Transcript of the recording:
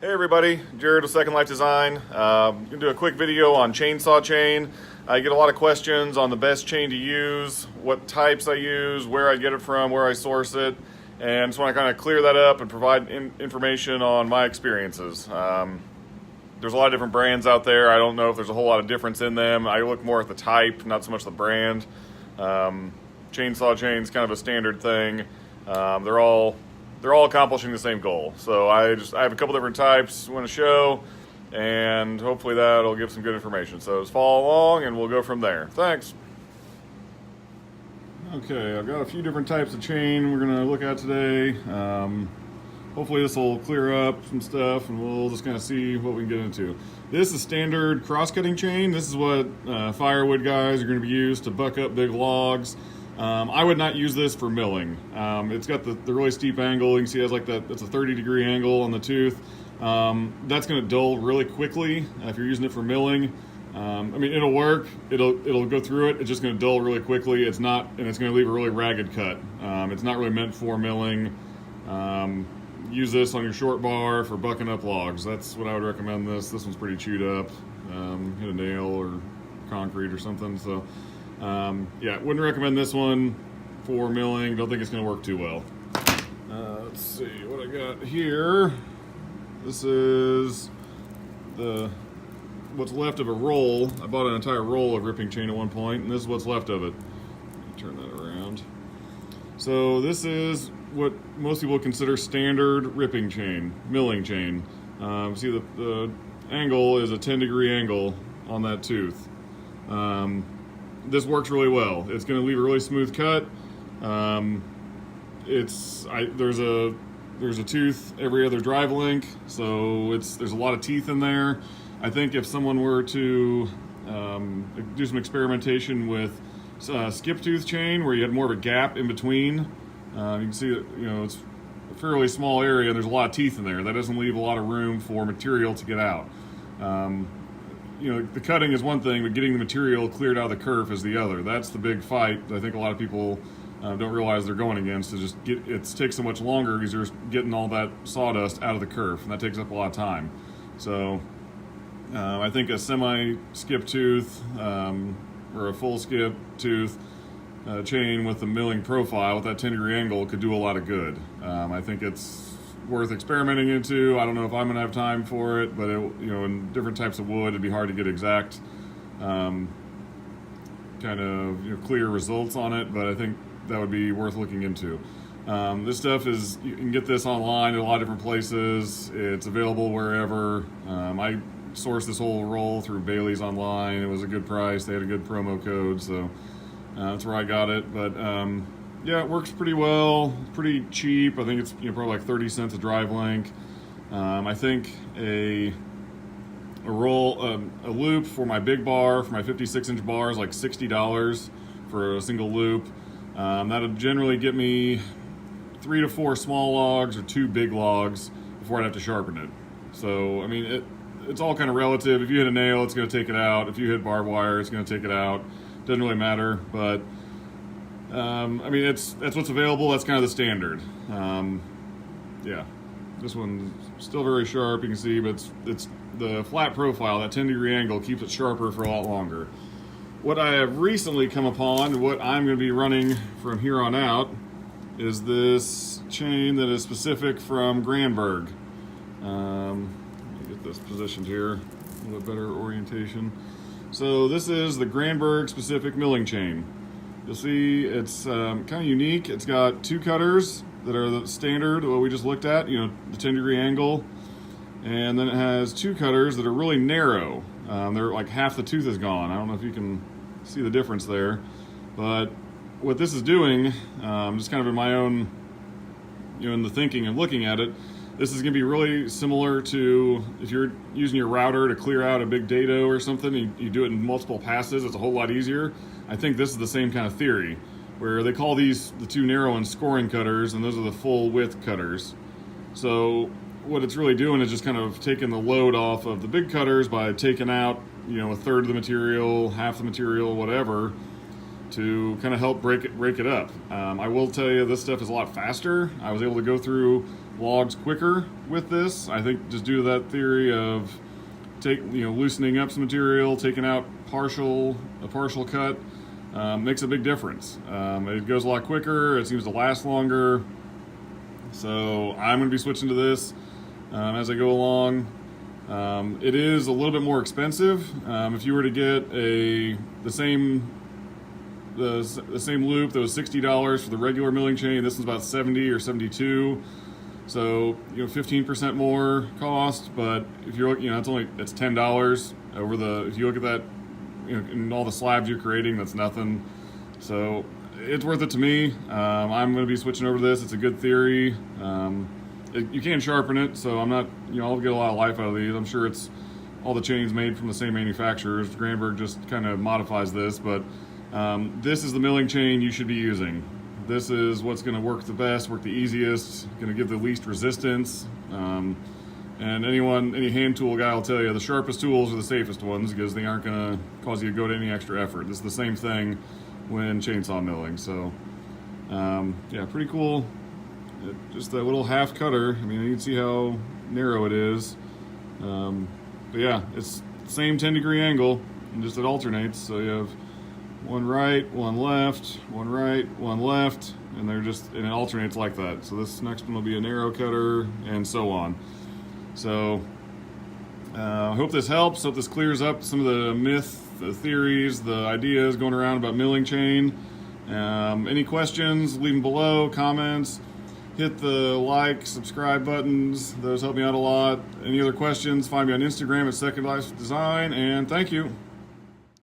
Hey everybody, Jared with Second Life Design. I'm going to do a quick video on chainsaw chain. I get a lot of questions on the best chain to use, what types I use, where I get it from, where I source it, and just want to kind of clear that up and provide information on my experiences. There's a lot of different brands out there. I don't know if there's a whole lot of difference in them. I look more at the type, not so much the brand. Chainsaw chain's kind of a standard thing. They're all accomplishing the same goal. So I have a couple different types I want to show, and hopefully that'll give some good information. So just follow along and we'll go from there. Thanks. Okay, I've got a few different types of chain we're going to look at today. Hopefully this will clear up some stuff and we'll just kind of see what we can get into. This is standard cross-cutting chain. This is what firewood guys are going to be used to buck up big logs. I would not use this for milling. It's got the really steep angle. You can see it has like that's a 30-degree angle on the tooth. That's going to dull really quickly if you're using it for milling. I mean, it'll work. It'll go through it. It's just going to dull really quickly. It's going to leave a really ragged cut. It's not really meant for milling. Use this on your short bar for bucking up logs. That's what I would recommend. This one's pretty chewed up. Hit a nail or concrete or something. So. Yeah, wouldn't recommend this one for milling. Don't think it's going to work too well. Let's see what I got here. This is what's left of a roll. I bought an entire roll of ripping chain at one point, and this is what's left of it. Turn that around. So this is what most people consider standard ripping chain, milling chain. See the angle is a 10-degree angle on that tooth. This works really well. It's going to leave a really smooth cut. There's a tooth every other drive link, so there's a lot of teeth in there. I think if someone were to do some experimentation with skip tooth chain, where you had more of a gap in between, you can see that it's a fairly small area. There's a lot of teeth in there. That doesn't leave a lot of room for material to get out. The cutting is one thing, but getting the material cleared out of the kerf is the other. That's the big fight I think a lot of people don't realize they're going against. It takes so much longer because you're getting all that sawdust out of the kerf, and that takes up a lot of time. So I think a semi-skip tooth or a full skip tooth chain with the milling profile with that 10-degree angle could do a lot of good. I think it's worth experimenting into. I don't know if I'm gonna have time for it, but in different types of wood, it'd be hard to get exact kind of clear results on it, but I think that would be worth looking into. This stuff you can get this online at a lot of different places. It's available wherever. I sourced this whole roll through Bailey's online. It was a good price. They had a good promo code, so that's where I got it. But yeah, it works pretty well. Pretty cheap. I think it's probably like 30 cents a drive link. I think a loop for my big bar, for my 56-inch bar, is like $60 for a single loop. That'll generally get me 3 to 4 small logs or 2 big logs before I'd have to sharpen it. So I mean, it's all kind of relative. If you hit a nail, it's going to take it out. If you hit barbed wire, it's going to take it out. Doesn't really matter, but I mean, that's what's available. That's kind of the standard. Yeah, this one's still very sharp. You can see, but it's the flat profile. That 10-degree angle keeps it sharper for a lot longer. What I have recently come upon, what I'm going to be running from here on out, is this chain that is specific from Granberg. Let me get this positioned here, a little bit better orientation. So this is the Granberg specific milling chain. You'll see it's kind of unique. It's got 2 cutters that are the standard, what we just looked at, the 10-degree angle. And then it has 2 cutters that are really narrow. They're like half the tooth is gone. I don't know if you can see the difference there. But what this is doing, just kind of in my own, in the thinking and looking at it, this is going to be really similar to if you're using your router to clear out a big dado or something, you do it in multiple passes, it's a whole lot easier. I think this is the same kind of theory, where they call these the 2 narrow and scoring cutters, and those are the full width cutters. So what it's really doing is just kind of taking the load off of the big cutters by taking out, a third of the material, half the material, whatever, to kind of help break it up. I will tell you, this stuff is a lot faster. I was able to go through logs quicker with this. I think just due to that theory of loosening up some material, taking out a partial cut, makes a big difference. It goes a lot quicker. It seems to last longer. So I'm going to be switching to this as I go along. It is a little bit more expensive. If you were to get the same loop that was $60 for the regular milling chain, this is about $70 or $72. So 15% more cost. But if you're looking, it's $10 over the. If you look at that, in all the slabs you're creating, that's nothing. So it's worth it to me. I'm going to be switching over to this. It's a good theory. You can sharpen it, so I'm not, I'll get a lot of life out of these. I'm sure it's all the chains made from the same manufacturers. Granberg just kind of modifies this, but this is the milling chain you should be using. This is what's going to work the best, work the easiest, going to give the least resistance. And any hand tool guy will tell you the sharpest tools are the safest ones because they aren't going to cause you to go to any extra effort. This is the same thing when chainsaw milling. So yeah, pretty cool. Just that little half cutter. I mean, you can see how narrow it is. But yeah, it's the same 10-degree angle, and just it alternates. So you have one right, one left, one right, one left, and it alternates like that. So this next one will be a narrow cutter, and so on. So I hope this helps. Hope this clears up some of the theories, the ideas going around about milling chain. Any questions, leave them below, comments. Hit the like, subscribe buttons. Those help me out a lot. Any other questions, find me on Instagram at Second Life Design, and thank you.